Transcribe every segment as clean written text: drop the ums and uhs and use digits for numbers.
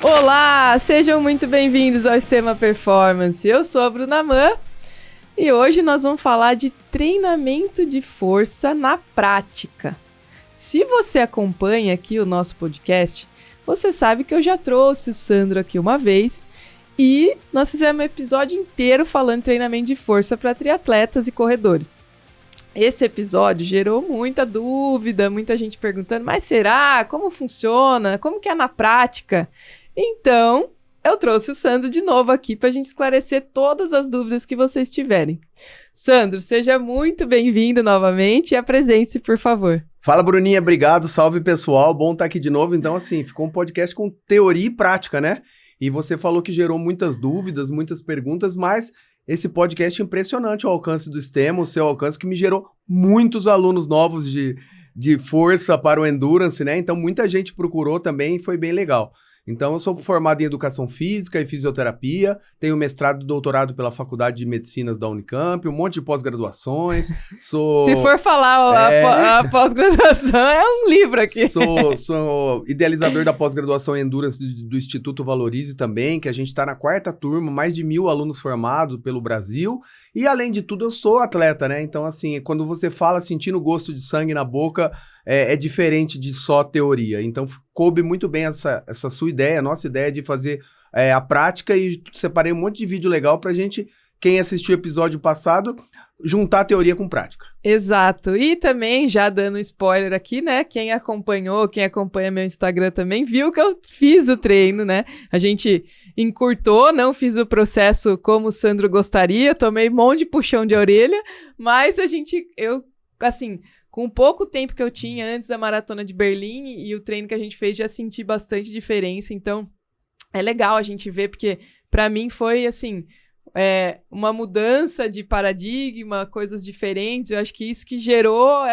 Olá, sejam muito bem-vindos ao Extrema Performance. Eu sou a Bruna Mann e hoje nós vamos falar de treinamento de força na prática. Se você acompanha aqui o nosso podcast, você sabe que eu já trouxe o Sandro aqui uma vez e nós fizemos um episódio inteiro falando de treinamento de força para triatletas e corredores. Esse episódio gerou muita dúvida, muita gente perguntando, mas será? Como funciona? Como que é na prática? Então, eu trouxe o Sandro de novo aqui para a gente esclarecer todas as dúvidas que vocês tiverem. Sandro, seja muito bem-vindo novamente e apresente-se, por favor. Fala, Bruninha, obrigado, salve pessoal, bom estar aqui de novo. Então, assim, ficou um podcast com teoria e prática, né? E você falou que gerou muitas dúvidas, muitas perguntas, mas esse podcast é impressionante, o alcance do Extrema, o seu alcance, que me gerou muitos alunos novos de força para o Endurance, né? Então, muita gente procurou também e foi bem legal. Então, eu sou formado em Educação Física e Fisioterapia, tenho mestrado e doutorado pela Faculdade de Medicinas da Unicamp, um monte de pós-graduações, sou... Se for falar a pós-graduação, é um livro aqui. Sou idealizador da pós-graduação em Endurance do Instituto Valorize também, que a gente está na 4ª turma, mais de 1.000 alunos formados pelo Brasil, e além de tudo eu sou atleta, né? Então, assim, quando você fala sentindo gosto de sangue na boca, é diferente de só teoria. Então, coube muito bem essa sua ideia, a nossa ideia de fazer a prática, e separei um monte de vídeo legal pra gente, quem assistiu o episódio passado, juntar a teoria com prática. Exato. E também, já dando spoiler aqui, né? Quem acompanha meu Instagram também, viu que eu fiz o treino, né? A gente encurtou, não fiz o processo como o Sandro gostaria, tomei um monte de puxão de orelha, mas com o pouco tempo que eu tinha antes da Maratona de Berlim e o treino que a gente fez, já senti bastante diferença. Então, é legal a gente ver, porque para mim foi, assim, uma mudança de paradigma, coisas diferentes. Eu acho que isso que gerou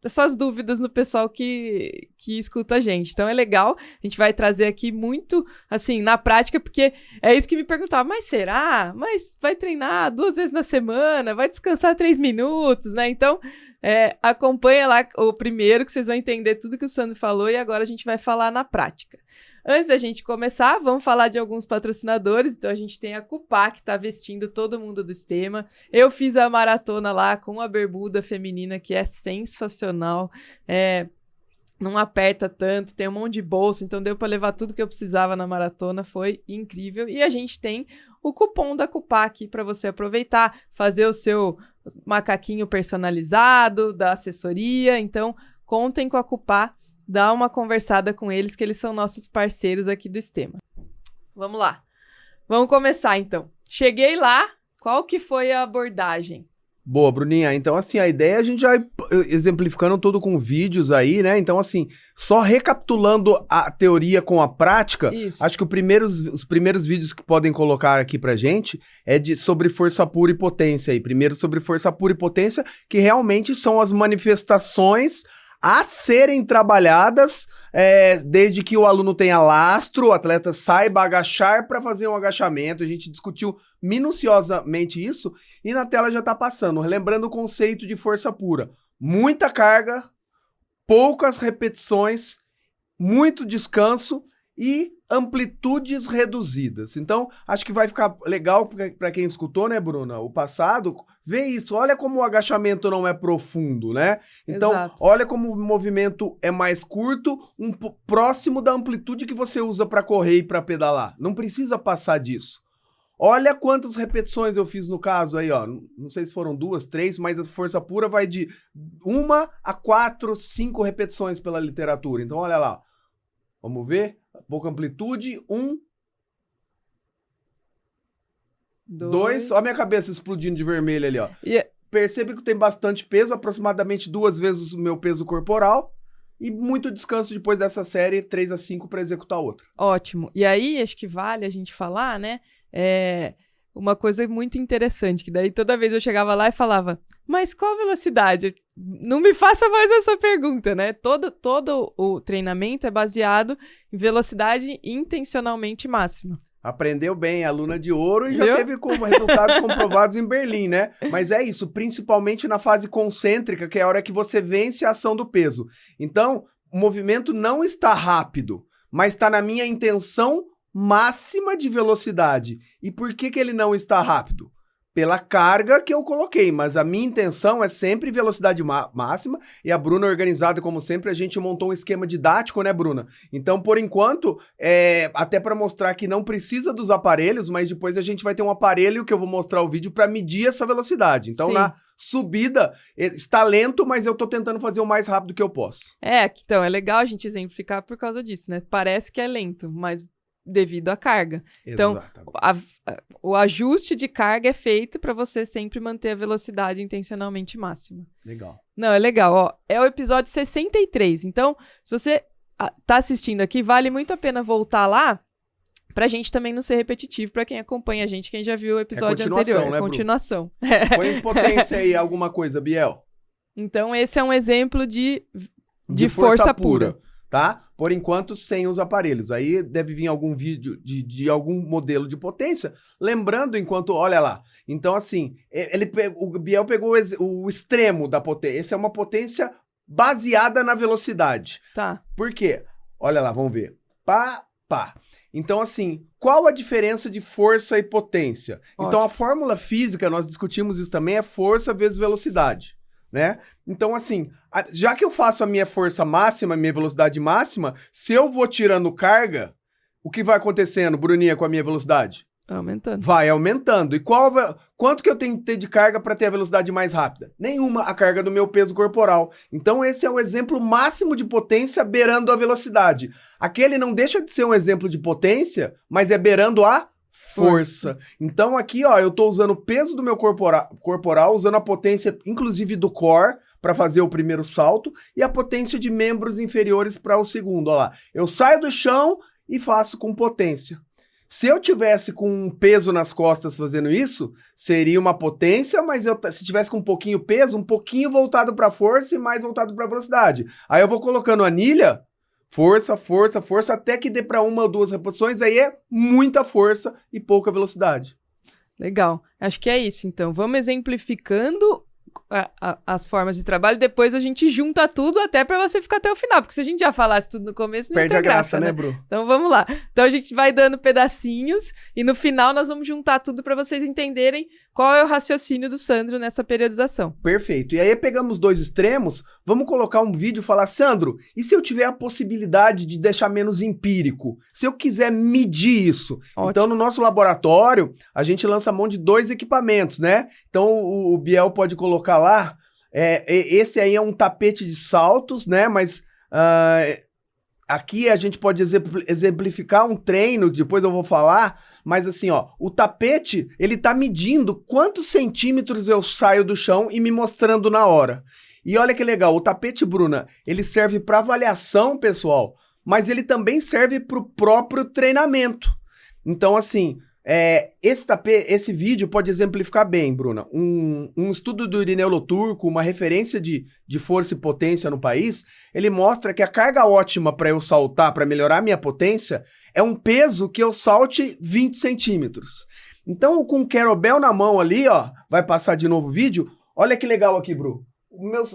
essas dúvidas no pessoal que escuta a gente. Então, é legal. A gente vai trazer aqui muito, assim, na prática, porque é isso que me perguntava. Mas será? Mas vai treinar 2 vezes na semana? Vai descansar 3 minutos, né? Então, acompanha lá o primeiro, que vocês vão entender tudo que o Sandro falou, e agora a gente vai falar na prática. Antes da gente começar, vamos falar de alguns patrocinadores. Então, a gente tem a Cupá, que está vestindo todo mundo do Extrema. Eu fiz a maratona lá com a bermuda feminina, que é sensacional. Não aperta tanto, tem um monte de bolso, então deu para levar tudo que eu precisava na maratona, foi incrível. E a gente tem o cupom da Cupá aqui para você aproveitar, fazer o seu macaquinho personalizado, da assessoria. Então, contem com a Cupá. Dá uma conversada com eles, que eles são nossos parceiros aqui do Extrema. Vamos lá. Vamos começar, então. Cheguei lá, qual que foi a abordagem? Boa, Bruninha. Então, assim, a ideia a gente já exemplificando tudo com vídeos aí, né? Então, assim, só recapitulando a teoria com a prática, Isso. Acho que os primeiros vídeos que podem colocar aqui pra gente sobre força pura e potência aí. Primeiro sobre força pura e potência, que realmente são as manifestações a serem trabalhadas desde que o aluno tenha lastro, o atleta saiba agachar para fazer um agachamento. A gente discutiu minuciosamente isso e na tela já está passando. Lembrando o conceito de força pura. Muita carga, poucas repetições, muito descanso e amplitudes reduzidas. Então, acho que vai ficar legal para quem escutou, né, Bruna, o passado, ver isso. Olha como o agachamento não é profundo, né? Então, Exato. Olha como o movimento é mais curto, próximo da amplitude que você usa para correr e para pedalar. Não precisa passar disso. Olha quantas repetições eu fiz no caso aí, ó. Não sei se foram 2, 3, mas a força pura vai de 1 a 4, 5 repetições pela literatura. Então, olha lá. Vamos ver? Pouca amplitude. 1, 2. Olha a minha cabeça explodindo de vermelho ali, ó. Percebe que tem bastante peso, aproximadamente 2 vezes o meu peso corporal. E muito descanso depois dessa série, 3 a 5 para executar outra. Ótimo. E aí, acho que vale a gente falar, né? Uma coisa muito interessante, que daí toda vez eu chegava lá e falava, mas qual velocidade? Não me faça mais essa pergunta, né? Todo o treinamento é baseado em velocidade intencionalmente máxima. Aprendeu bem, aluna de ouro, e já teve como resultados comprovados em Berlim, né? Mas é isso, principalmente na fase concêntrica, que é a hora que você vence a ação do peso. Então, o movimento não está rápido, mas está na minha intenção máxima de velocidade. E por que ele não está rápido? Pela carga que eu coloquei, mas a minha intenção é sempre velocidade máxima, e a Bruna, organizada como sempre, a gente montou um esquema didático, né, Bruna? Então, por enquanto, até para mostrar que não precisa dos aparelhos, mas depois a gente vai ter um aparelho que eu vou mostrar o vídeo para medir essa velocidade. Então, Sim. na subida, está lento, mas eu tô tentando fazer o mais rápido que eu posso. Então, é legal a gente exemplificar por causa disso, né? Parece que é lento, mas devido à carga. Então, o ajuste de carga é feito para você sempre manter a velocidade intencionalmente máxima. Legal. Não, é legal, ó. É o episódio 63. Então, se você tá assistindo aqui, vale muito a pena voltar lá pra gente também não ser repetitivo, pra quem acompanha a gente, quem já viu o episódio anterior. Né, continuação. Põe em potência aí alguma coisa, Biel. Então, esse é um exemplo de força pura. Tá? Por enquanto, sem os aparelhos. Aí deve vir algum vídeo de algum modelo de potência. Lembrando, olha lá. Então, assim, o Biel pegou o extremo da potência. Essa é uma potência baseada na velocidade. Tá. Por quê? Olha lá, vamos ver. Pá. Então, assim, qual a diferença de força e potência? Ótimo. Então, a fórmula física, nós discutimos isso também, é força vezes velocidade, né? Então, assim, já que eu faço a minha força máxima, a minha velocidade máxima, se eu vou tirando carga, o que vai acontecendo, Bruninha, com a minha velocidade? Aumentando. Vai aumentando. E quanto que eu tenho que ter de carga para ter a velocidade mais rápida? Nenhuma, a carga do meu peso corporal. Então, esse é o exemplo máximo de potência beirando a velocidade. Aquele não deixa de ser um exemplo de potência, mas é beirando a força. Então, aqui, ó, eu tô usando o peso do meu corporal, usando a potência, inclusive do core, para fazer o primeiro salto, e a potência de membros inferiores para o segundo. Ó lá, eu saio do chão e faço com potência. Se eu tivesse com um peso nas costas fazendo isso, seria uma potência, mas se tivesse com um pouquinho peso, um pouquinho voltado para força e mais voltado para velocidade. Aí eu vou colocando anilha, força, até que dê para uma ou duas repetições, aí é muita força e pouca velocidade. Legal. Acho que é isso, então. Vamos exemplificando as formas de trabalho, depois a gente junta tudo até pra você ficar até o final, porque se a gente já falasse tudo no começo, não perde tem a graça, né, Bru? Então vamos lá. Então a gente vai dando pedacinhos e no final nós vamos juntar tudo pra vocês entenderem qual é o raciocínio do Sandro nessa periodização. Perfeito. E aí pegamos dois extremos, vamos colocar um vídeo e falar, Sandro, e se eu tiver a possibilidade de deixar menos empírico? Se eu quiser medir isso? Ótimo. Então no nosso laboratório, a gente lança mão de 2 equipamentos, né? Então o Biel pode colocar lá, esse aí é um tapete de saltos, né? Mas aqui a gente pode exemplificar um treino, depois eu vou falar, mas assim, ó, o tapete, ele tá medindo quantos centímetros eu saio do chão e me mostrando na hora. E olha que legal, o tapete, Bruna, ele serve para avaliação, pessoal, mas ele também serve para o próprio treinamento. Então, assim, esse vídeo pode exemplificar bem, Bruna. Um estudo do Irineu Loturco, uma referência de força e potência no país, ele mostra que a carga ótima para eu saltar, para melhorar a minha potência, é um peso que eu salte 20 centímetros. Então, com o kettlebell na mão ali, ó, vai passar de novo o vídeo, olha que legal aqui, Bru.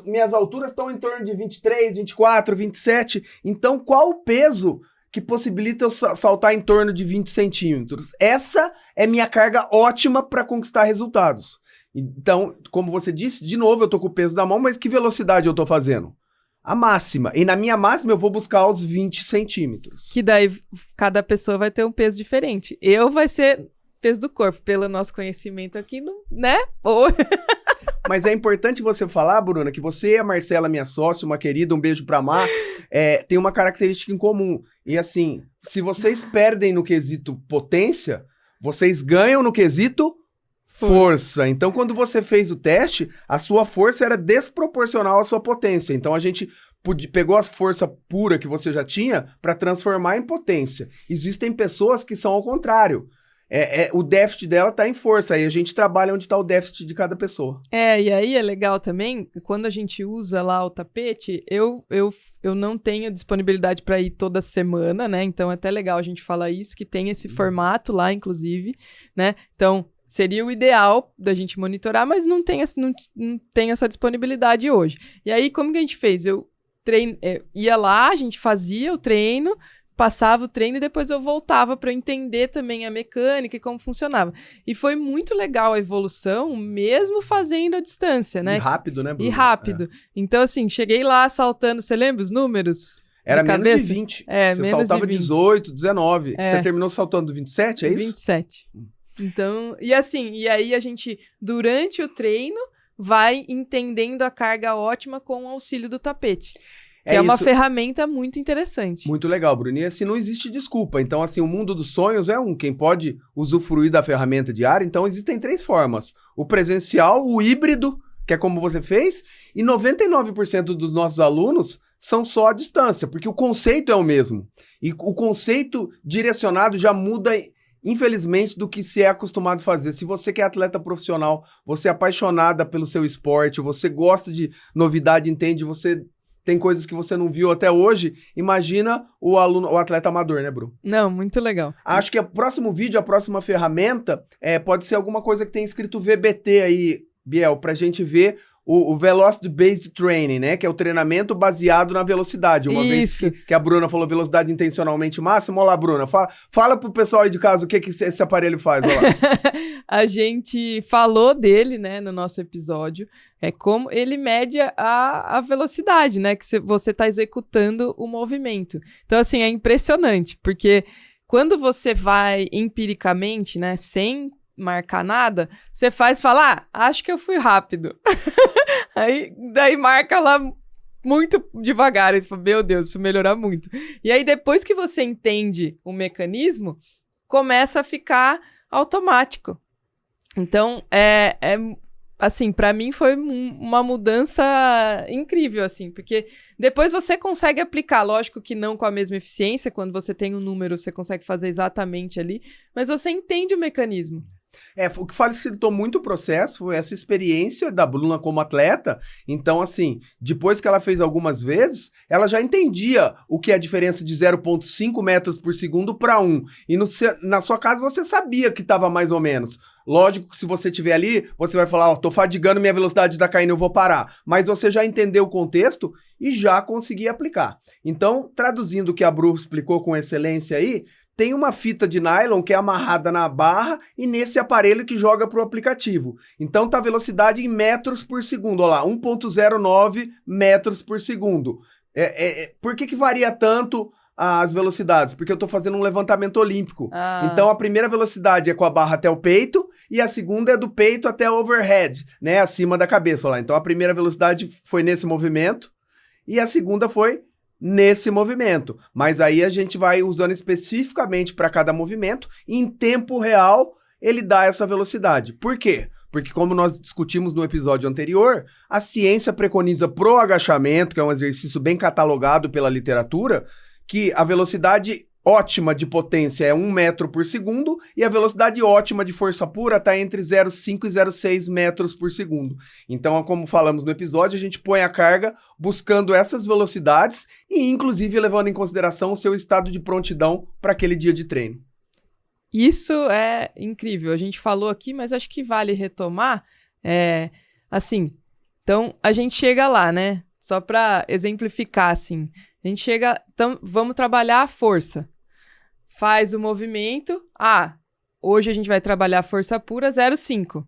Minhas alturas estão em torno de 23, 24, 27, então qual o peso que possibilita eu saltar em torno de 20 centímetros? Essa é minha carga ótima para conquistar resultados. Então, como você disse, de novo eu tô com o peso na mão, mas que velocidade eu tô fazendo? A máxima. E na minha máxima eu vou buscar os 20 centímetros. Que daí cada pessoa vai ter um peso diferente. Eu vai ser peso do corpo, pelo nosso conhecimento aqui, né? Mas é importante você falar, Bruna, que você e a Marcela, minha sócia, uma querida, um beijo pra Mar, tem uma característica em comum. E assim, se vocês perdem no quesito potência, vocês ganham no quesito força. Então, quando você fez o teste, a sua força era desproporcional à sua potência. Então, a gente pegou a força pura que você já tinha para transformar em potência. Existem pessoas que são ao contrário. O déficit dela tá em força, aí a gente trabalha onde tá o déficit de cada pessoa. E aí é legal também, quando a gente usa lá o tapete, eu não tenho disponibilidade para ir toda semana, né? Então é até legal a gente falar isso, que tem esse formato lá, inclusive, né? Então seria o ideal da gente monitorar, mas não tem essa disponibilidade hoje. E aí, como que a gente fez? Eu ia lá, a gente fazia o treino, passava o treino e depois eu voltava para eu entender também a mecânica e como funcionava. E foi muito legal a evolução, mesmo fazendo a distância, né? E rápido, né, Bruno? E rápido. Então, assim, cheguei lá saltando, você lembra os números? Era de menos cabeça? de 20. É, Você menos saltava de 20. 18, 19. É. Você terminou saltando 27, é isso? 27. Então, e assim, e aí a gente, durante o treino, vai entendendo a carga ótima com o auxílio do tapete. Que é uma isso. ferramenta muito interessante. Muito legal, Bruno. E assim, não existe desculpa. Então, assim, o mundo dos sonhos é quem pode usufruir da ferramenta diária. Então, existem 3 formas. O presencial, o híbrido, que é como você fez, e 99% dos nossos alunos são só à distância, porque o conceito é o mesmo. E o conceito direcionado já muda, infelizmente, do que se é acostumado a fazer. Se você que é atleta profissional, você é apaixonada pelo seu esporte, você gosta de novidade, entende, você tem coisas que você não viu até hoje, imagina o atleta amador, né, Bru? Não, muito legal. Acho que o próximo vídeo, a próxima ferramenta, pode ser alguma coisa que tem escrito VBT aí, Biel, pra gente ver o Velocity Based Training, né? Que é o treinamento baseado na velocidade. Uma vez que a Bruna falou velocidade intencionalmente máxima. Olha lá, Bruna, fala pro pessoal aí de casa o que esse aparelho faz, olha lá. A gente falou dele, né, no nosso episódio. É como ele mede a velocidade, né? Que você tá executando o movimento. Então, assim, é impressionante, porque quando você vai empiricamente, né, sem marcar nada, você fala, acho que eu fui rápido. Daí marca lá muito devagar, aí você fala, meu Deus, isso melhorar muito. E aí depois que você entende o mecanismo, começa a ficar automático. Então, assim, pra mim foi uma mudança incrível, assim, porque depois você consegue aplicar, lógico que não com a mesma eficiência, quando você tem um número, você consegue fazer exatamente ali, mas você entende o mecanismo. O que facilitou muito o processo foi essa experiência da Bruna como atleta. Então, assim, depois que ela fez algumas vezes, ela já entendia o que é a diferença de 0,5 metros por segundo para 1. E na sua casa você sabia que estava mais ou menos. Lógico que se você estiver ali, você vai falar, tô fadigando, minha velocidade está caindo, eu vou parar. Mas você já entendeu o contexto e já conseguia aplicar. Então, traduzindo o que a Bru explicou com excelência aí, tem uma fita de nylon que é amarrada na barra e nesse aparelho que joga para o aplicativo. Então tá a velocidade em metros por segundo. Olha lá, 1,09 metros por segundo. Por que varia tanto as velocidades? Porque eu estou fazendo um levantamento olímpico. Então a primeira velocidade é com a barra até o peito e a segunda é do peito até overhead, né, acima da cabeça. Olha lá. Então a primeira velocidade foi nesse movimento e a segunda foi nesse movimento, mas aí a gente vai usando especificamente para cada movimento e em tempo real ele dá essa velocidade. Por quê? Porque como nós discutimos no episódio anterior, a ciência preconiza pro agachamento, que é um exercício bem catalogado pela literatura, que a velocidade ótima de potência é 1 metro por segundo e a velocidade ótima de força pura está entre 0,5 e 0,6 metros por segundo. Então, como falamos no episódio, a gente põe a carga buscando essas velocidades e, inclusive, levando em consideração o seu estado de prontidão para aquele dia de treino. Isso é incrível. A gente falou aqui, mas acho que vale retomar. Assim, então a gente chega lá, né? Só para exemplificar, assim. A gente chega, então vamos trabalhar a força. Faz o movimento. Hoje a gente vai trabalhar a força pura 0,5.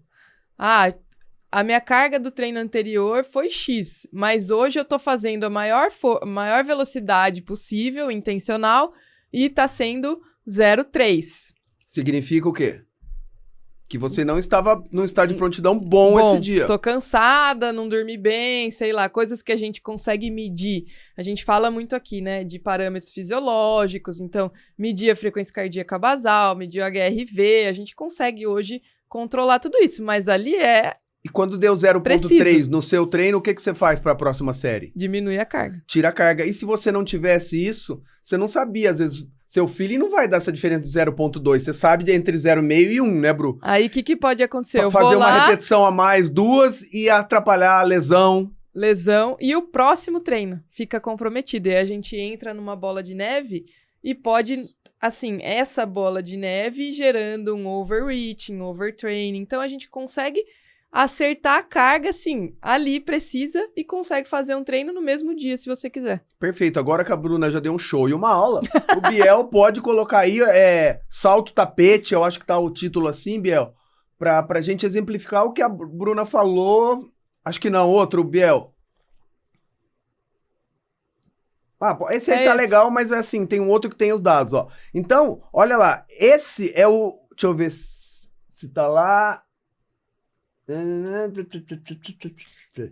A minha carga do treino anterior foi X, mas hoje eu tô fazendo a maior velocidade possível, intencional, e tá sendo 0,3. Significa o quê? Que você não estava num estado de prontidão bom esse dia. Tô cansada, não dormi bem, sei lá, coisas que a gente consegue medir. A gente fala muito aqui, né, de parâmetros fisiológicos, então, medir a frequência cardíaca basal, medir o HRV, a gente consegue hoje controlar tudo isso, mas ali E quando deu 0,3 no seu treino, o que você faz para a próxima série? Diminui a carga. Tira a carga. E se você não tivesse isso, você não sabia, às vezes... Seu feeling não vai dar essa diferença de 0,2. Você sabe de entre 0,5 e 1, né, Bru? Aí, o que pode acontecer? Eu fazer vou lá, uma repetição a mais, 2, e atrapalhar a lesão. E o próximo treino fica comprometido. E a gente entra numa bola de neve e pode, assim, essa bola de neve gerando um overreaching, overtraining. Então, a gente consegue acertar a carga, assim, ali precisa e consegue fazer um treino no mesmo dia, se você quiser. Perfeito. Agora que a Bruna já deu um show e uma aula, o Biel pode colocar aí salto tapete, eu acho que tá o título assim, Biel, pra gente exemplificar o que a Bruna falou. Acho que não, outro, Biel. Esse aí tá legal, mas é assim, tem um outro que tem os dados, ó. Então, olha lá, esse é o... Deixa eu ver se tá lá...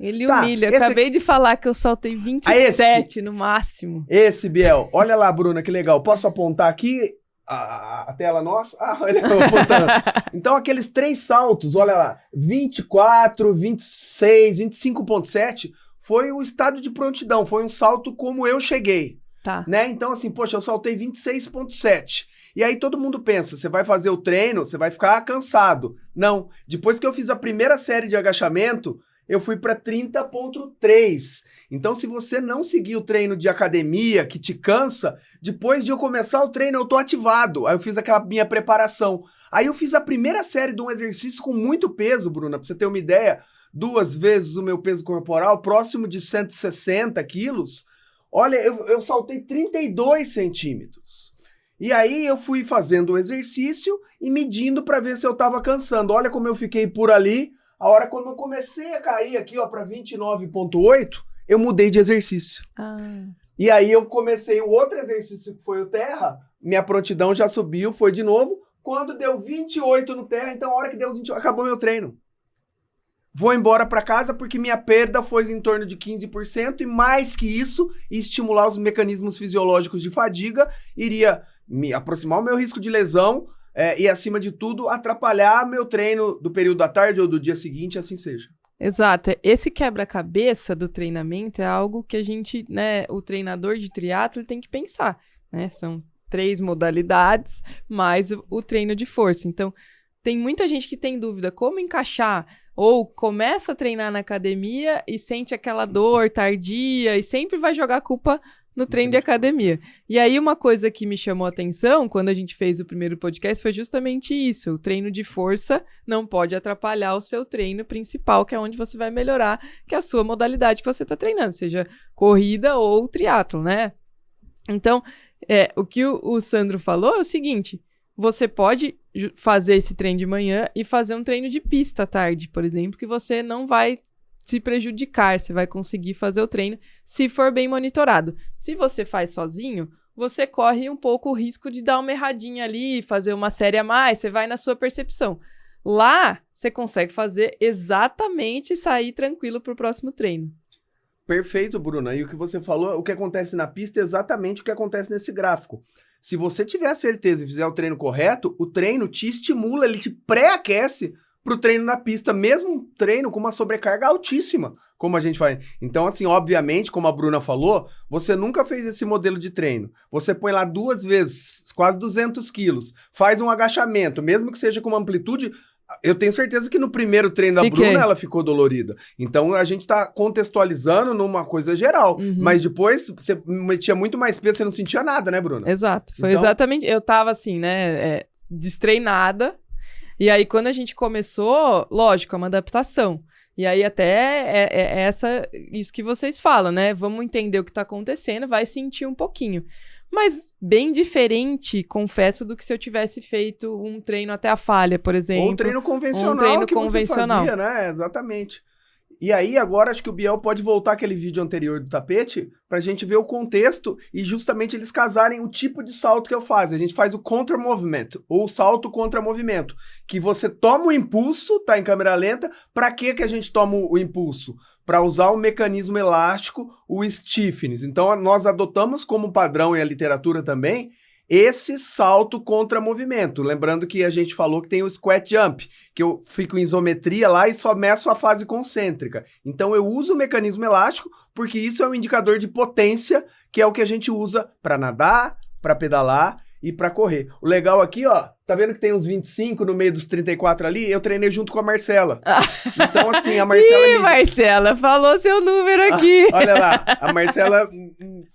Ele humilha. Acabei de falar que eu saltei 27 no máximo. Esse, Biel. Olha lá, Bruna, que legal. Posso apontar aqui a tela nossa? Olha eu apontando. Então, aqueles 3 saltos, olha lá. 24, 26, 25.7 foi o estado de prontidão. Foi um salto como eu cheguei. Tá. Né? Então, assim, poxa, eu saltei 26.7. E aí todo mundo pensa, você vai fazer o treino, você vai ficar cansado. Não. Depois que eu fiz a primeira série de agachamento, eu fui para 30.3. Então, se você não seguir o treino de academia, que te cansa, depois de eu começar o treino, eu tô ativado. Aí eu fiz aquela minha preparação. Aí eu fiz a primeira série de um exercício com muito peso, Bruna, pra você ter uma ideia, 2 vezes o meu peso corporal, próximo de 160 quilos. Olha, eu saltei 32 centímetros. E aí eu fui fazendo o exercício e medindo para ver se eu tava cansando. Olha como eu fiquei por ali. A hora quando eu comecei a cair aqui, ó, para 29.8, eu mudei de exercício. E aí eu comecei o outro exercício que foi o terra, minha prontidão já subiu, foi de novo. Quando deu 28 no terra, então a hora que deu 28, acabou meu treino. Vou embora para casa porque minha perda foi em torno de 15% e mais que isso, estimular os mecanismos fisiológicos de fadiga, iria me aproximar o meu risco de lesão e, acima de tudo, atrapalhar meu treino do período da tarde ou do dia seguinte, assim seja. Exato. Esse quebra-cabeça do treinamento é algo que a gente, né, o treinador de triatlo tem que pensar, né? São 3 modalidades, mais o treino de força. Então, tem muita gente que tem dúvida como encaixar, ou começa a treinar na academia e sente aquela dor tardia e sempre vai jogar a culpa no treino de academia. E aí uma coisa que me chamou a atenção quando a gente fez o primeiro podcast foi justamente isso. O treino de força não pode atrapalhar o seu treino principal, que é onde você vai melhorar, que é a sua modalidade que você está treinando, seja corrida ou triatlo, né? Então, o que o Sandro falou é o seguinte: você pode fazer esse treino de manhã e fazer um treino de pista à tarde, por exemplo, que você não vai se prejudicar, você vai conseguir fazer o treino se for bem monitorado. Se você faz sozinho, você corre um pouco o risco de dar uma erradinha ali, fazer uma série a mais, você vai na sua percepção. Lá, você consegue fazer exatamente e sair tranquilo para o próximo treino. Perfeito, Bruna. E o que você falou, o que acontece na pista é exatamente o que acontece nesse gráfico. Se você tiver a certeza e fizer o treino correto, o treino te estimula, ele te pré-aquece para o treino na pista, mesmo um treino com uma sobrecarga altíssima, como a gente faz. Então, assim, obviamente, como a Bruna falou, você nunca fez esse modelo de treino. Você põe lá 2 vezes, quase 200 quilos, faz um agachamento, mesmo que seja com uma amplitude... Eu tenho certeza que no primeiro treino da Bruna ela ficou dolorida. Então a gente tá contextualizando numa coisa geral. Mas depois você metia muito mais peso, você não sentia nada, né, Bruna? Exato. Foi exatamente. Eu tava assim, né? Destreinada. E aí quando a gente começou, lógico, é uma adaptação. E aí até isso que vocês falam, né? Vamos entender o que tá acontecendo, vai sentir um pouquinho. Mas bem diferente, confesso, do que se eu tivesse feito um treino até a falha, por exemplo. Ou um treino convencional você fazia, né? Exatamente. E aí, agora, acho que o Biel pode voltar aquele vídeo anterior do tapete pra gente ver o contexto e justamente eles casarem o tipo de salto que eu faço. A gente faz o contra-movimento, ou salto contra-movimento, que você toma o impulso, tá em câmera lenta. Pra que a gente toma o impulso? Para usar o mecanismo elástico, o stiffness. Então, nós adotamos como padrão, e a literatura também, esse salto contra movimento. Lembrando que a gente falou que tem o squat jump, que eu fico em isometria lá e só meço a fase concêntrica. Então, eu uso o mecanismo elástico porque isso é um indicador de potência, que é o que a gente usa para nadar, para pedalar e para correr. O legal aqui, ó, tá vendo que tem uns 25 no meio dos 34 ali? Eu treinei junto com a Marcela. Então, assim, a Marcela... Marcela, falou seu número aqui. Olha lá, a Marcela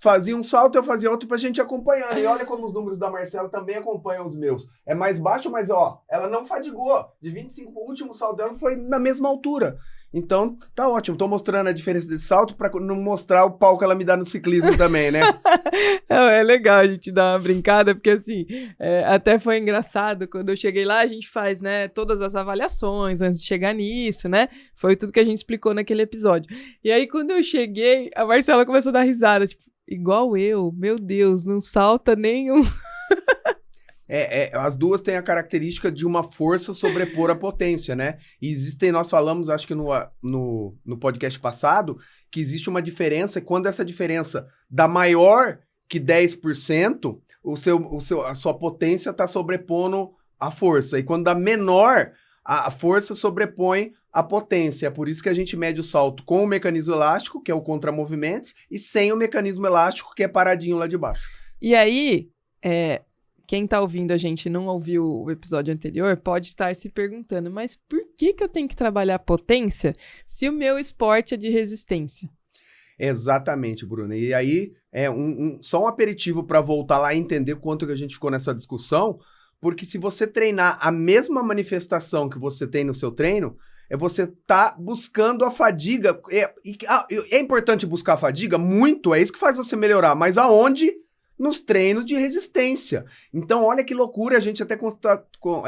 fazia um salto, eu fazia outro pra gente acompanhando. E olha como os números da Marcela também acompanham os meus. É mais baixo, mas ó, ela não fadigou. De 25, o último salto dela foi na mesma altura. Então, tá ótimo. Tô mostrando a diferença desse salto pra não mostrar o pau que ela me dá no ciclismo também, né? É legal a gente dar uma brincada, porque assim, até foi engraçado. Quando eu cheguei lá, a gente faz, né, todas as avaliações antes de chegar nisso, né? Foi tudo que a gente explicou naquele episódio. E aí, quando eu cheguei, a Marcela começou a dar risada, tipo, igual eu, meu Deus, não salta nenhum. As duas têm a característica de uma força sobrepor a potência, né? E existem, nós falamos, acho que no podcast passado, que existe uma diferença, e quando essa diferença dá maior que 10%, a sua potência está sobrepondo a força. E quando dá menor, a força sobrepõe a potência. É por isso que a gente mede o salto com o mecanismo elástico, que é o contramovimentos, e sem o mecanismo elástico, que é paradinho lá de baixo. E aí, quem tá ouvindo a gente e não ouviu o episódio anterior, pode estar se perguntando, mas por que eu tenho que trabalhar potência se o meu esporte é de resistência? Exatamente, Bruno. E aí, só um aperitivo para voltar lá e entender quanto que a gente ficou nessa discussão, porque se você treinar a mesma manifestação que você tem no seu treino, você tá buscando a fadiga. É importante buscar a fadiga? Muito, é isso que faz você melhorar, mas aonde? Nos treinos de resistência. Então, olha que loucura, a gente até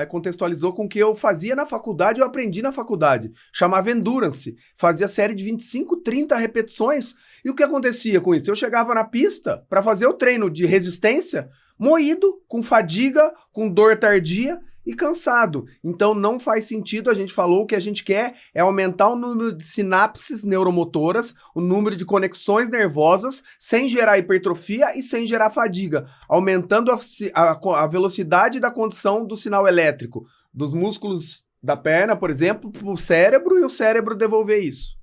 contextualizou com o que eu fazia na faculdade, eu aprendi na faculdade. Chamava Endurance. Fazia série de 25, 30 repetições. E o que acontecia com isso? Eu chegava na pista para fazer o treino de resistência, moído, com fadiga, com dor tardia e cansado. Então, não faz sentido, a gente falou, o que a gente quer é aumentar o número de sinapses neuromotoras, o número de conexões nervosas, sem gerar hipertrofia e sem gerar fadiga, aumentando a velocidade da condução do sinal elétrico, dos músculos da perna, por exemplo, para o cérebro, e o cérebro devolver isso.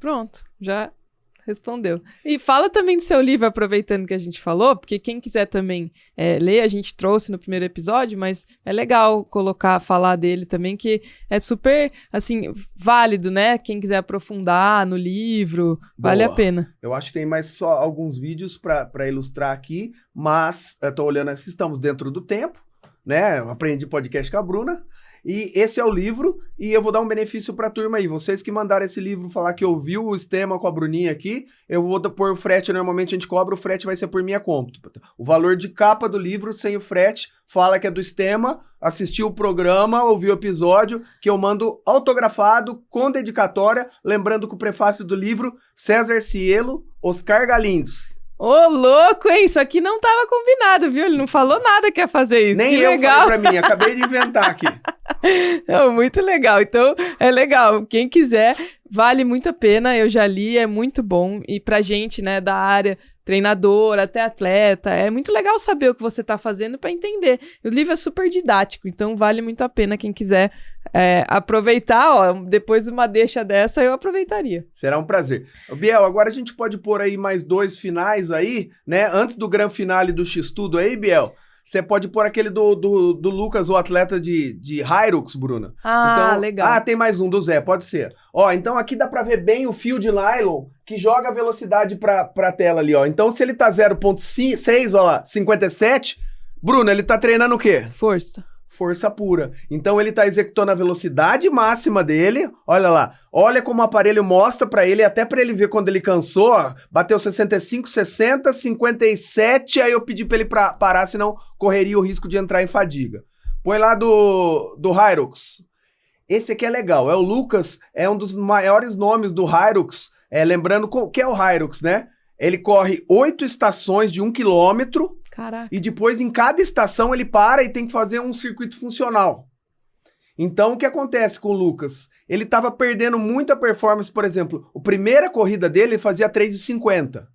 Pronto, já respondeu. E fala também do seu livro, aproveitando que a gente falou, porque quem quiser também ler, a gente trouxe no primeiro episódio, mas é legal falar dele também, que é super, assim, válido, né? Quem quiser aprofundar no livro, vale a pena. Eu acho que tem mais só alguns vídeos para ilustrar aqui, mas eu tô olhando aqui, estamos dentro do tempo, né? Eu aprendi podcast com a Bruna. E esse é o livro, e eu vou dar um benefício para a turma aí. Vocês que mandaram esse livro falar que ouviu o Estema com a Bruninha aqui, eu vou pôr o frete, normalmente a gente cobra, o frete vai ser por minha conta. O valor de capa do livro, sem o frete, fala que é do Estema, assistiu o programa, ouviu o episódio, que eu mando autografado, com dedicatória, lembrando que o prefácio do livro, César Cielo, Oscar Galindos. Ô, louco, hein? Isso aqui não tava combinado, viu? Ele não falou nada que ia fazer isso. Nem que eu legal. falei pra mim, acabei de inventar aqui. Não, muito legal. Então, é legal. Quem quiser, vale muito a pena. Eu já li, é muito bom. E pra gente, né, da área, treinador, até atleta, é muito legal saber o que você tá fazendo pra entender. O livro é super didático, então vale muito a pena quem quiser aproveitar. Ó, depois de uma deixa dessa, eu aproveitaria. Será um prazer. Biel, agora a gente pode pôr aí mais 2 finais aí, né? Antes do grande finale do X-Tudo aí, Biel, você pode pôr aquele do Lucas, o atleta de Hilux, Bruna. Ah, então, legal. Tem mais um do Zé, pode ser. Ó, então aqui dá pra ver bem o fio de nylon que joga a velocidade pra tela ali, ó. Então se ele tá 0.6, ó lá, 57, Bruna, ele tá treinando o quê? Força pura. Então ele tá executando a velocidade máxima dele, olha lá. Olha como o aparelho mostra pra ele, até pra ele ver quando ele cansou, ó, bateu 65, 60, 57, aí eu pedi pra ele parar, senão correria o risco de entrar em fadiga. Põe lá do Hilux. Esse aqui é legal, o Lucas, é um dos maiores nomes do Hilux, lembrando o que é o Hilux, né? Ele corre 8 estações de 1 quilômetro. Caraca. E depois, em cada estação, ele para e tem que fazer um circuito funcional. Então, o que acontece com o Lucas? Ele estava perdendo muita performance, por exemplo, a primeira corrida dele ele fazia 3,50,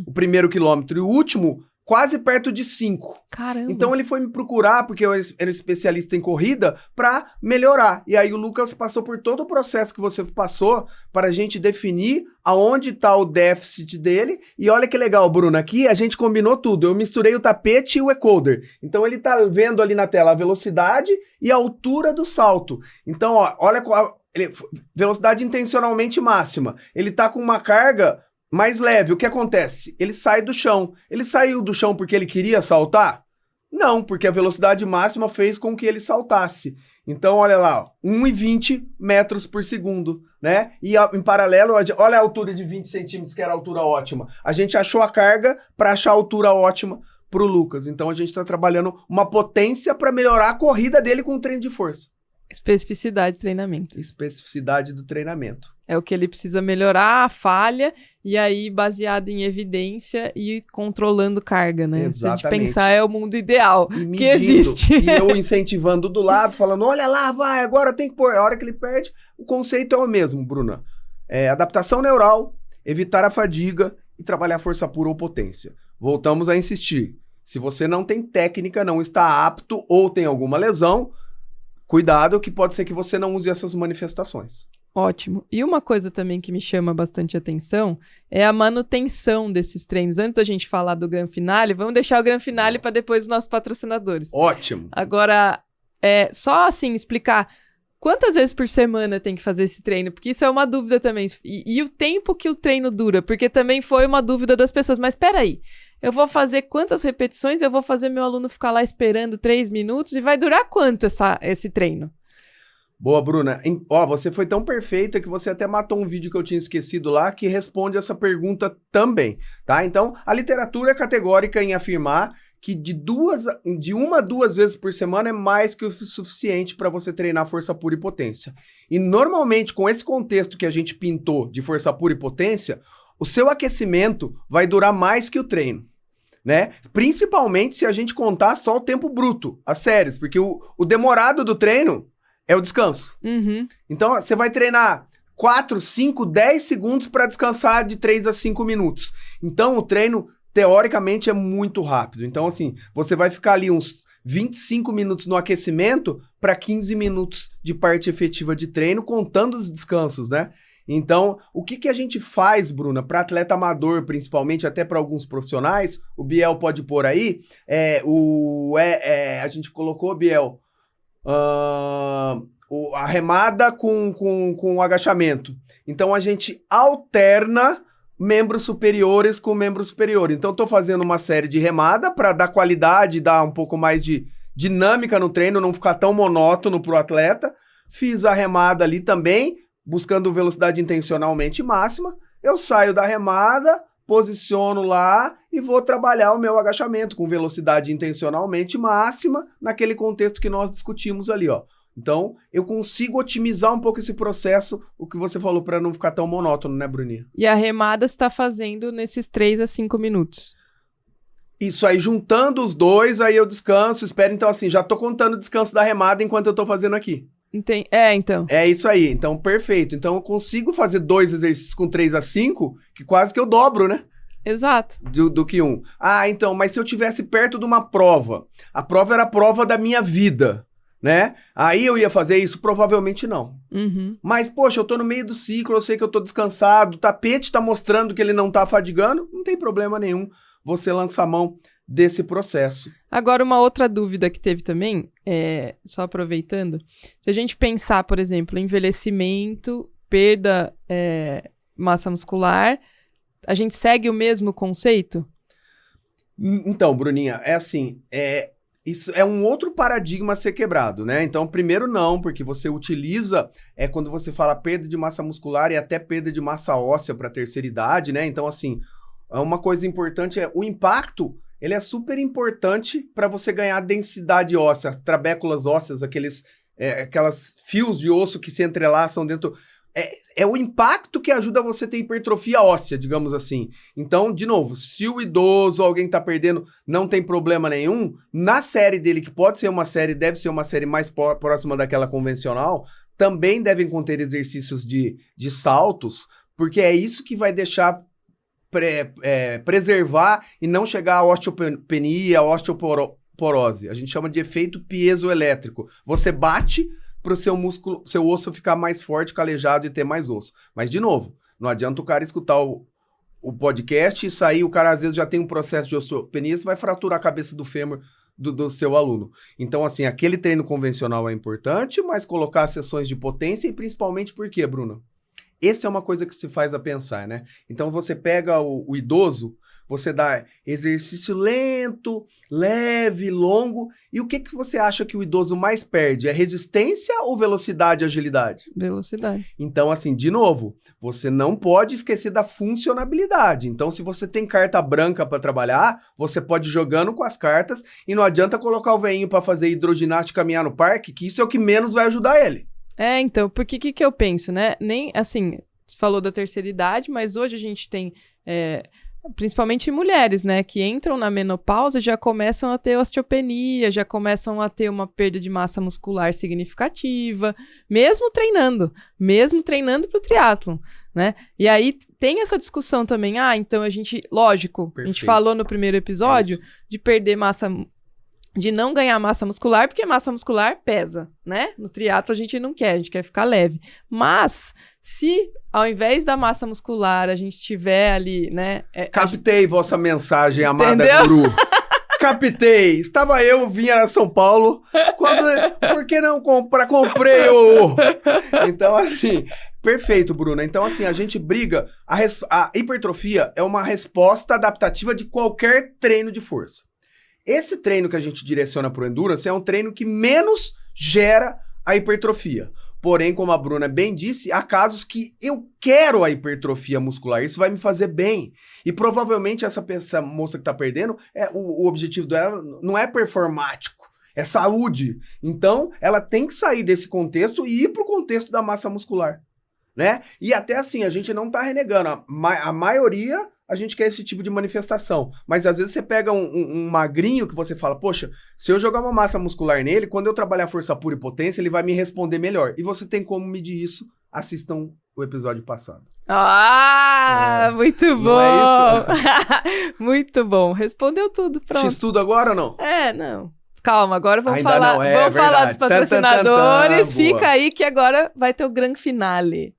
o primeiro quilômetro, e o último quase perto de 5. Caramba. Então ele foi me procurar, porque eu era especialista em corrida, para melhorar. E aí o Lucas passou por todo o processo que você passou para a gente definir aonde está o déficit dele. E olha que legal, Bruno, aqui a gente combinou tudo. Eu misturei o tapete e o encoder. Então ele está vendo ali na tela a velocidade e a altura do salto. Então, ó, olha qual... velocidade intencionalmente máxima. Ele está com uma carga mais leve. O que acontece? Ele sai do chão. Ele saiu do chão porque ele queria saltar? Não, porque a velocidade máxima fez com que ele saltasse. Então, olha lá, ó, 1,20 metros por segundo, né? E em paralelo, olha a altura de 20 centímetros, que era a altura ótima. A gente achou a carga para achar a altura ótima para o Lucas. Então, a gente está trabalhando uma potência para melhorar a corrida dele com o treino de força. Especificidade de treinamento. Especificidade do treinamento. É o que ele precisa melhorar, a falha, e aí baseado em evidência e controlando carga, né? Exatamente. Se a gente pensar, é o mundo ideal Medindo, que existe. E eu incentivando do lado, falando, olha lá, vai, agora tem que pôr. A hora que ele perde, o conceito é o mesmo, Bruna. É adaptação neural, evitar a fadiga e trabalhar força pura ou potência. Voltamos a insistir. Se você não tem técnica, não está apto ou tem alguma lesão, cuidado que pode ser que você não use essas manifestações. Ótimo. E uma coisa também que me chama bastante atenção é a manutenção desses treinos. Antes da gente falar do Gran Finale, vamos deixar o Gran Finale para depois os nossos patrocinadores. Ótimo. Agora, só assim, explicar quantas vezes por semana tem que fazer esse treino, porque isso é uma dúvida também. E o tempo que o treino dura, porque também foi uma dúvida das pessoas. Mas espera aí, eu vou fazer quantas repetições? Eu vou fazer meu aluno ficar lá esperando 3 minutos? E vai durar quanto esse treino? Boa, Bruna. Ó, você foi tão perfeita que você até matou um vídeo que eu tinha esquecido lá que responde essa pergunta também, tá? Então, a literatura é categórica em afirmar que de 1 a 2 vezes por semana é mais que o suficiente para você treinar força pura e potência. E normalmente, com esse contexto que a gente pintou de força pura e potência, o seu aquecimento vai durar mais que o treino, né? Principalmente se a gente contar só o tempo bruto, as séries, porque o demorado do treino é o descanso. Uhum. Então, você vai treinar 4, 5, 10 segundos para descansar de 3 a 5 minutos. Então, o treino, teoricamente, é muito rápido. Então, assim, você vai ficar ali uns 25 minutos no aquecimento para 15 minutos de parte efetiva de treino, contando os descansos, né? Então, o que a gente faz, Bruna, para atleta amador, principalmente, até para alguns profissionais, o Biel pode pôr aí, a gente colocou, Biel, a remada com o agachamento. Então, a gente alterna membros superiores com membro superior. Então, eu tô fazendo uma série de remada para dar qualidade, dar um pouco mais de dinâmica no treino, não ficar tão monótono pro atleta. Fiz a remada ali também, buscando velocidade intencionalmente máxima. Eu saio da remada, posiciono lá e vou trabalhar o meu agachamento com velocidade intencionalmente máxima naquele contexto que nós discutimos ali, ó. Então, eu consigo otimizar um pouco esse processo, o que você falou, para não ficar tão monótono, né, Bruninha? E a remada você está fazendo nesses 3 a 5 minutos. Isso aí, juntando os dois, aí eu descanso, espero. Então, assim, já tô contando o descanso da remada enquanto eu tô fazendo aqui. Então. É isso aí, então, perfeito. Então, eu consigo fazer 2 exercícios com 3 a 5, que quase que eu dobro, né? Exato. Do que um. Ah, então, mas se eu tivesse perto de uma prova, a prova era a prova da minha vida, né? Aí eu ia fazer isso? Provavelmente não. Uhum. Mas, poxa, eu tô no meio do ciclo, eu sei que eu tô descansado, o tapete tá mostrando que ele não tá fadigando, não tem problema nenhum você lançar a mão desse processo. Agora, uma outra dúvida que teve também, só aproveitando, se a gente pensar, por exemplo, envelhecimento, perda massa muscular, a gente segue o mesmo conceito? Então, Bruninha, é assim, isso é um outro paradigma a ser quebrado, né? Então, primeiro não, porque você utiliza, quando você fala perda de massa muscular e até perda de massa óssea para terceira idade, né? Então, assim, uma coisa importante o impacto, ele é super importante para você ganhar densidade óssea, trabéculas ósseas, aquelas fios de osso que se entrelaçam dentro. É o impacto que ajuda você a ter hipertrofia óssea, digamos assim. Então, de novo, se o idoso, alguém tá perdendo, não tem problema nenhum, na série dele, que pode ser uma série, deve ser uma série mais próxima daquela convencional, também devem conter exercícios de saltos, porque é isso que vai deixar preservar e não chegar à osteopenia, à osteoporose. A gente chama de efeito piezoelétrico. Você bate para o seu osso ficar mais forte, calejado e ter mais osso. Mas, de novo, não adianta o cara escutar o podcast e sair, o cara às vezes já tem um processo de osteopenia, você vai fraturar a cabeça do fêmur do seu aluno. Então, assim, aquele treino convencional é importante, mas colocar sessões de potência e principalmente por quê, Bruno? Essa é uma coisa que se faz a pensar, né? Então, você pega o idoso, você dá exercício lento, leve, longo, e o que você acha que o idoso mais perde? É resistência ou velocidade e agilidade? Velocidade. Então, assim, de novo, você não pode esquecer da funcionabilidade. Então, se você tem carta branca para trabalhar, você pode ir jogando com as cartas e não adianta colocar o veinho para fazer hidroginástica e caminhar no parque, que isso é o que menos vai ajudar ele. Então, porque que eu penso, né? Nem, assim, você falou da terceira idade, mas hoje a gente tem, principalmente mulheres, né? Que entram na menopausa e já começam a ter osteopenia, já começam a ter uma perda de massa muscular significativa, mesmo treinando para o triatlon, né? E aí tem essa discussão também, então a gente, lógico, Perfeito. A gente falou no primeiro episódio de perder massa, de não ganhar massa muscular, porque massa muscular pesa, né? No triatlo a gente não quer, a gente quer ficar leve. Mas, se ao invés da massa muscular a gente tiver ali, né? Captei vossa mensagem, amada guru. Captei. Estava eu, vinha a São Paulo, por que não comprar? Comprei o... Então, assim, perfeito, Bruno. Então, assim, a gente briga, a hipertrofia é uma resposta adaptativa de qualquer treino de força. Esse treino que a gente direciona para o Endurance é um treino que menos gera a hipertrofia. Porém, como a Bruna bem disse, há casos que eu quero a hipertrofia muscular, isso vai me fazer bem. E provavelmente essa moça que está perdendo, o objetivo dela não é performático, é saúde. Então, ela tem que sair desse contexto e ir para o contexto da massa muscular, né? E até assim, a gente não está renegando, a maioria... a gente quer esse tipo de manifestação. Mas às vezes você pega um magrinho que você fala, poxa, se eu jogar uma massa muscular nele, quando eu trabalhar força pura e potência, ele vai me responder melhor. E você tem como medir isso, assistam o episódio passado. Muito bom! Não é isso? Muito bom. Respondeu tudo, pronto. X tudo agora ou não? Não. Calma, agora vamos Ainda falar, não, vamos falar dos patrocinadores. Fica boa. aí que agora vai ter o grande finale.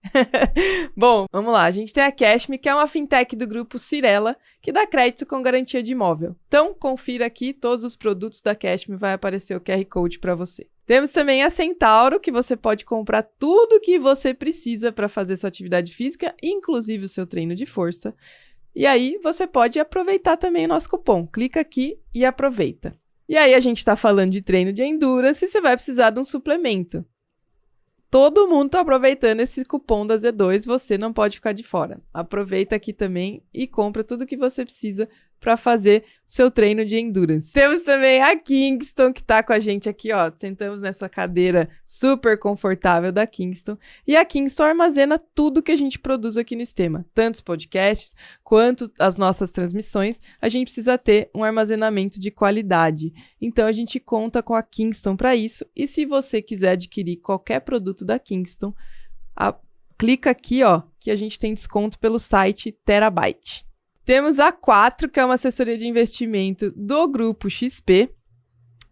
Bom, vamos lá. A gente tem a Cashme, que é uma fintech do grupo Cirela, que dá crédito com garantia de imóvel. Então, confira aqui todos os produtos da Cashme, vai aparecer o QR Code para você. Temos também a Centauro, que você pode comprar tudo que você precisa para fazer sua atividade física, inclusive o seu treino de força. E aí, você pode aproveitar também o nosso cupom. Clica aqui e aproveita. E aí a gente tá falando de treino de endurance e você vai precisar de um suplemento. Todo mundo tá aproveitando esse cupom da Z2, você não pode ficar de fora. Aproveita aqui também e compra tudo que você precisa para fazer seu treino de endurance. Temos também a Kingston, que tá com a gente aqui, ó. Sentamos nessa cadeira super confortável da Kingston. E a Kingston armazena tudo que a gente produz aqui no Sistema. Tanto os podcasts, quanto as nossas transmissões. A gente precisa ter um armazenamento de qualidade. Então, a gente conta com a Kingston para isso. E se você quiser adquirir qualquer produto da Kingston, clica aqui, ó, que a gente tem desconto pelo site Terabyte. Temos a 4, que é uma assessoria de investimento do Grupo XP,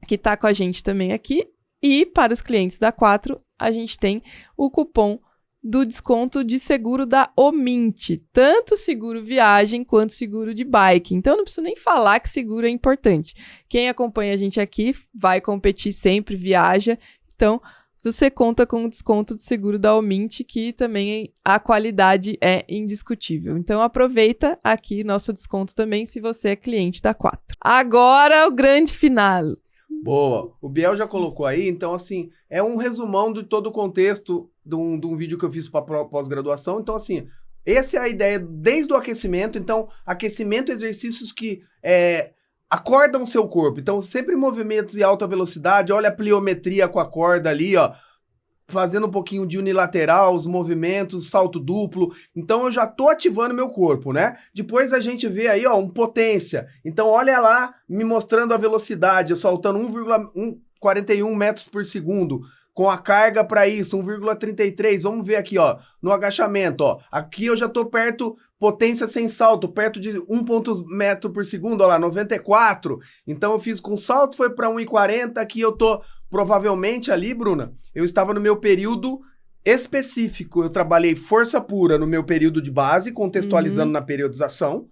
que está com a gente também aqui. E para os clientes da 4, a gente tem o cupom do desconto de seguro da Omint. Tanto seguro viagem quanto seguro de bike. Então, não preciso nem falar que seguro é importante. Quem acompanha a gente aqui vai competir sempre, viaja. Então, você conta com o desconto do seguro da Omint, que também a qualidade é indiscutível. Então, aproveita aqui nosso desconto também, se você é cliente da 4. Agora, o grande final. Boa. O Biel já colocou aí, então, assim, é um resumão de todo o contexto de um vídeo que eu fiz para pós-graduação. Então, assim, essa é a ideia desde o aquecimento. Então, aquecimento, exercícios que acordam o seu corpo. Então, sempre movimentos de alta velocidade. Olha a pliometria com a corda ali, ó. Fazendo um pouquinho de unilateral, os movimentos, salto duplo. Então, eu já tô ativando meu corpo, né? Depois a gente vê aí, ó, potência. Então, olha lá, me mostrando a velocidade, eu saltando 1,41 metros por segundo. Com a carga para isso, 1,33. Vamos ver aqui, ó, no agachamento, ó. Aqui eu já tô perto potência sem salto, perto de 1 metro por segundo, olha lá, 94. Então eu fiz com salto, foi para 1,40, aqui eu tô provavelmente ali, Bruna, eu estava no meu período específico, eu trabalhei força pura no meu período de base, contextualizando na periodização,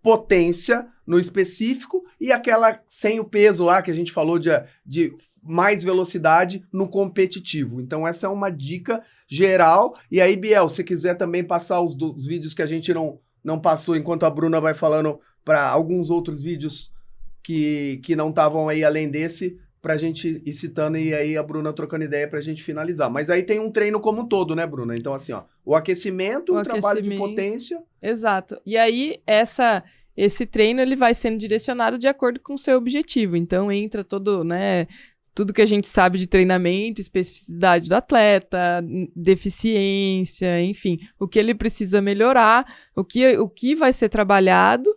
potência no específico e aquela sem o peso lá que a gente falou de mais velocidade no competitivo. Então essa é uma dica geral. E aí, Biel, se quiser também passar os vídeos que a gente não passou enquanto a Bruna vai falando para alguns outros vídeos que não estavam aí além desse, pra gente ir citando e aí a Bruna trocando ideia pra gente finalizar. Mas aí tem um treino como um todo, né, Bruna? Então, assim, ó, o aquecimento, o trabalho de potência. Exato. E aí, esse treino, ele vai sendo direcionado de acordo com o seu objetivo. Então, entra todo, né, tudo que a gente sabe de treinamento, especificidade do atleta, deficiência, enfim, o que ele precisa melhorar, o que vai ser trabalhado.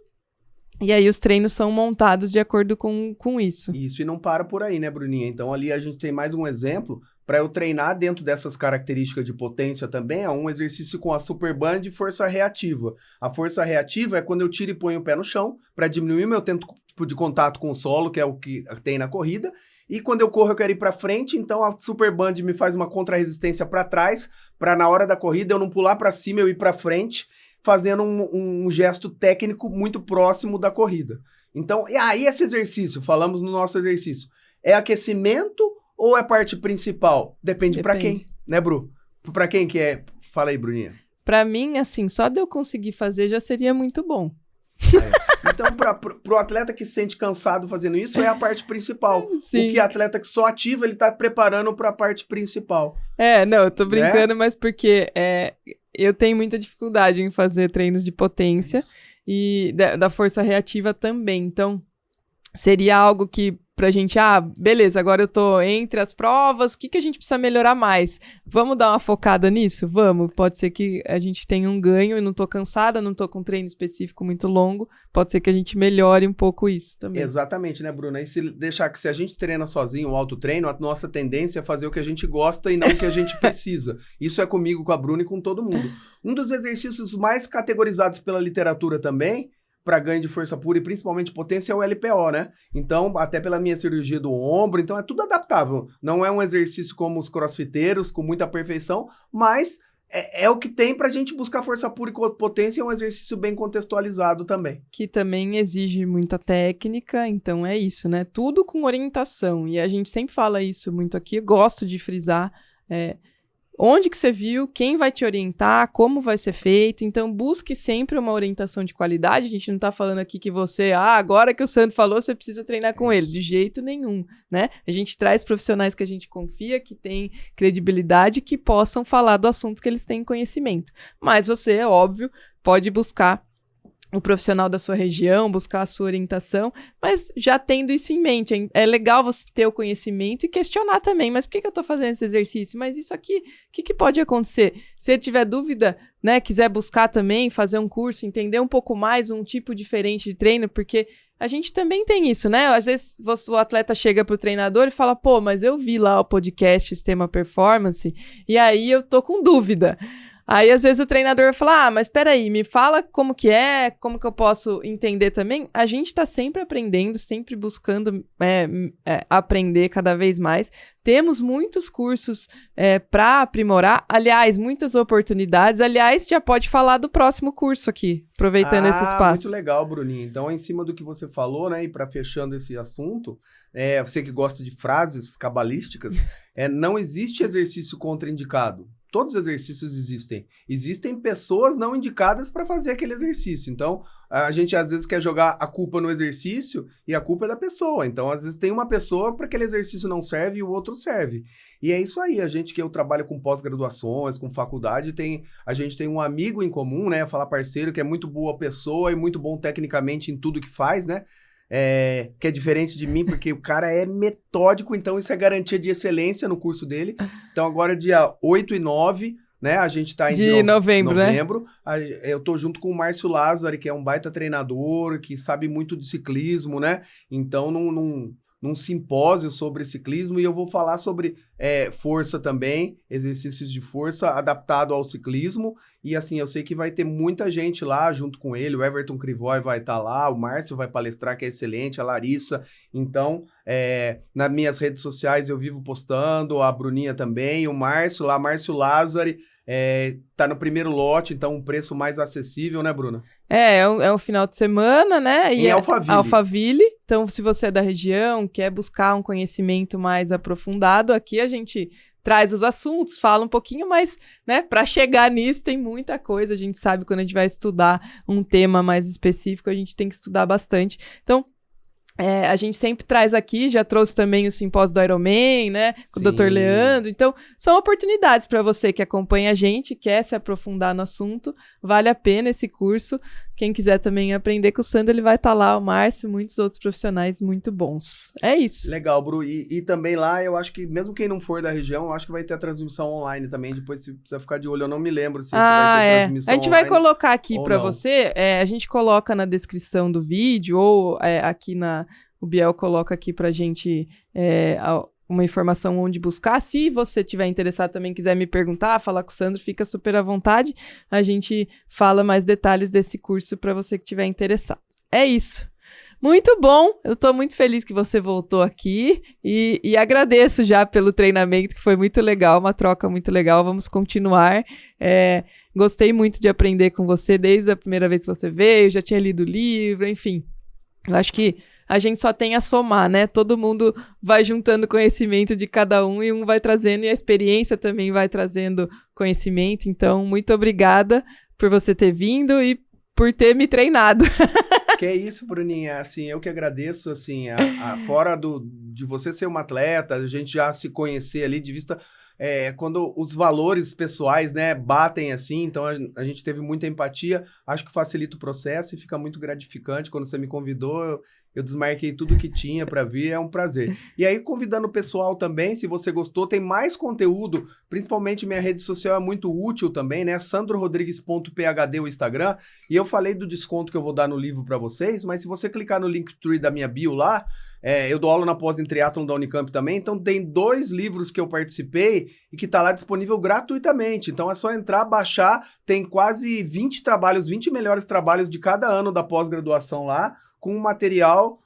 E aí os treinos são montados de acordo com isso. Isso, e não para por aí, né, Bruninha? Então ali a gente tem mais um exemplo para eu treinar dentro dessas características de potência também, é um exercício com a Superband de força reativa. A força reativa é quando eu tiro e ponho o pé no chão para diminuir meu tempo de contato com o solo, que é o que tem na corrida. E quando eu corro eu quero ir para frente, então a Superband me faz uma contra-resistência para trás, para na hora da corrida eu não pular para cima, eu ir para frente, fazendo um gesto técnico muito próximo da corrida. Então, e aí esse exercício, falamos no nosso exercício, é aquecimento ou é parte principal? Depende. Para quem, né, Bru? Para quem que é? Fala aí, Bruninha. Para mim, assim, só de eu conseguir fazer já seria muito bom. Então, pro atleta que se sente cansado fazendo isso, é a parte principal. Sim. O que atleta que só ativa, ele tá preparando para a parte principal. Não, eu tô brincando, mas porque eu tenho muita dificuldade em fazer treinos de potência e da força reativa também. Então, seria algo que pra gente, beleza, agora eu tô entre as provas, o que a gente precisa melhorar mais? Vamos dar uma focada nisso? Vamos. Pode ser que a gente tenha um ganho e não tô cansada, não tô com um treino específico muito longo, pode ser que a gente melhore um pouco isso também. Exatamente, né, Bruna? E se a gente treina sozinho o autotreino, a nossa tendência é fazer o que a gente gosta e não o que a gente precisa. Isso é comigo, com a Bruna e com todo mundo. Um dos exercícios mais categorizados pela literatura também, para ganho de força pura e principalmente potência, é o LPO, né? Então, até pela minha cirurgia do ombro, então é tudo adaptável. Não é um exercício como os crossfiteiros, com muita perfeição, mas é o que tem pra gente buscar força pura e potência, é um exercício bem contextualizado também. Que também exige muita técnica, então é isso, né? Tudo com orientação, e a gente sempre fala isso muito aqui, eu gosto de frisar, onde que você viu, quem vai te orientar, como vai ser feito. Então, busque sempre uma orientação de qualidade. A gente não tá falando aqui que você, agora que o Sandro falou, você precisa treinar com ele. De jeito nenhum, né? A gente traz profissionais que a gente confia, que têm credibilidade, que possam falar do assunto que eles têm conhecimento. Mas você, é óbvio, pode buscar o profissional da sua região, buscar a sua orientação, mas já tendo isso em mente, é legal você ter o conhecimento e questionar também, mas por que eu tô fazendo esse exercício? Mas isso aqui, o que pode acontecer? Se tiver dúvida, né, quiser buscar também, fazer um curso, entender um pouco mais, um tipo diferente de treino, porque a gente também tem isso, né? Às vezes o atleta chega pro treinador e fala, mas eu vi lá o podcast Sistema Performance, e aí eu tô com dúvida. Aí, às vezes, o treinador vai falar, mas peraí, me fala como que é, como que eu posso entender também. A gente tá sempre aprendendo, sempre buscando aprender cada vez mais. Temos muitos cursos para aprimorar, aliás, muitas oportunidades. Aliás, já pode falar do próximo curso aqui, aproveitando esse espaço. Muito legal, Bruninho. Então, em cima do que você falou, né, e para fechando esse assunto, você que gosta de frases cabalísticas, não existe exercício contraindicado. Todos os exercícios existem. Existem pessoas não indicadas para fazer aquele exercício. Então, a gente às vezes quer jogar a culpa no exercício e a culpa é da pessoa. Então, às vezes tem uma pessoa para aquele exercício não serve e o outro serve. E é isso aí. A gente que eu trabalho com pós-graduações, com faculdade, a gente tem um amigo em comum, né? Falar parceiro, que é muito boa pessoa e muito bom tecnicamente em tudo que faz, né? Que é diferente de mim, porque o cara é metódico, então isso é garantia de excelência no curso dele. Então agora dia 8 e 9, né, a gente tá em novembro, né? Eu tô junto com o Márcio Lázaro, que é um baita treinador, que sabe muito de ciclismo, né? Então num simpósio sobre ciclismo e eu vou falar sobre força também, exercícios de força adaptado ao ciclismo. E assim, eu sei que vai ter muita gente lá junto com ele, o Everton Crivoy vai estar lá, o Márcio vai palestrar, que é excelente, a Larissa. Então, nas minhas redes sociais eu vivo postando, a Bruninha também, o Márcio lá, Márcio Lázari, tá no primeiro lote, então um preço mais acessível, né, Bruna? É um final de semana, né? Em Alphaville. Alphaville. Então, se você é da região, quer buscar um conhecimento mais aprofundado, aqui a gente traz os assuntos, fala um pouquinho, mas, né, para chegar nisso tem muita coisa. A gente sabe quando a gente vai estudar um tema mais específico, a gente tem que estudar bastante. Então, a gente sempre traz aqui, já trouxe também o simpósio do Ironman, né, com o Dr. Leandro. Então, são oportunidades para você que acompanha a gente, quer se aprofundar no assunto, vale a pena esse curso. Quem quiser também aprender com o Sandro, ele vai estar lá, o Márcio, muitos outros profissionais muito bons. É isso. Legal, Bru. E também lá, eu acho que, mesmo quem não for da região, eu acho que vai ter a transmissão online também. Depois, se precisa ficar de olho, eu não me lembro se vai ter transmissão online. A gente vai colocar aqui para você, a gente coloca na descrição do vídeo, ou aqui o Biel coloca aqui pra gente uma informação onde buscar. Se você tiver interessado também, quiser me perguntar, falar com o Sandro, fica super à vontade. A gente fala mais detalhes desse curso para você que tiver interessado. É isso. Muito bom, eu tô muito feliz que você voltou aqui e agradeço já pelo treinamento, que foi muito legal, uma troca muito legal, vamos continuar. Gostei muito de aprender com você desde a primeira vez que você veio, já tinha lido o livro, enfim. Eu acho que a gente só tem a somar, né? Todo mundo vai juntando conhecimento de cada um e um vai trazendo, e a experiência também vai trazendo conhecimento. Então, muito obrigada por você ter vindo e por ter me treinado. Que é isso, Bruninha. Assim, eu que agradeço, assim, fora de você ser uma atleta, a gente já se conhecer ali de vista... quando os valores pessoais, né, batem assim, então a gente teve muita empatia, acho que facilita o processo e fica muito gratificante. Quando você me convidou, eu desmarquei tudo que tinha para vir, é um prazer. E aí, convidando o pessoal também, se você gostou, tem mais conteúdo, principalmente minha rede social é muito útil também, né, sandrorodrigues.phd o Instagram, e eu falei do desconto que eu vou dar no livro para vocês, mas se você clicar no Linktree da minha bio lá, eu dou aula na pós em triatlon da Unicamp também, então tem 2 livros que eu participei e que tá lá disponível gratuitamente. Então é só entrar, baixar, tem quase 20 trabalhos, 20 melhores trabalhos de cada ano da pós-graduação lá, com material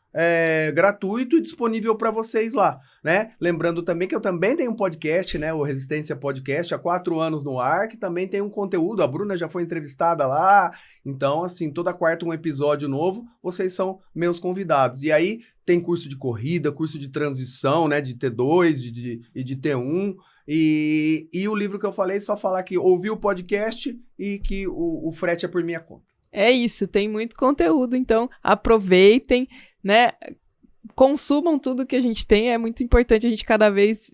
gratuito e disponível para vocês lá, né? Lembrando também que eu também tenho um podcast, né? O Resistência Podcast, há 4 anos no ar, que também tem um conteúdo. A Bruna já foi entrevistada lá. Então, assim, toda quarta um episódio novo, vocês são meus convidados. E aí tem curso de corrida, curso de transição, né? De T2 e de T1. E o livro que eu falei, só falar que ouvi o podcast e que o frete é por minha conta. É isso, tem muito conteúdo, então aproveitem, né? Consumam tudo que a gente tem, é muito importante a gente cada vez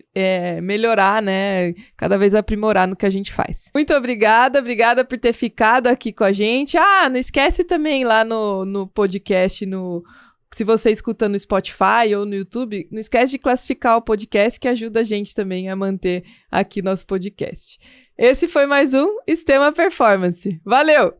melhorar, né? Cada vez aprimorar no que a gente faz. Muito obrigada por ter ficado aqui com a gente. Não esquece também lá no podcast, se você escuta no Spotify ou no YouTube, não esquece de classificar o podcast, que ajuda a gente também a manter aqui nosso podcast. Esse foi mais um Extrema Performance. Valeu!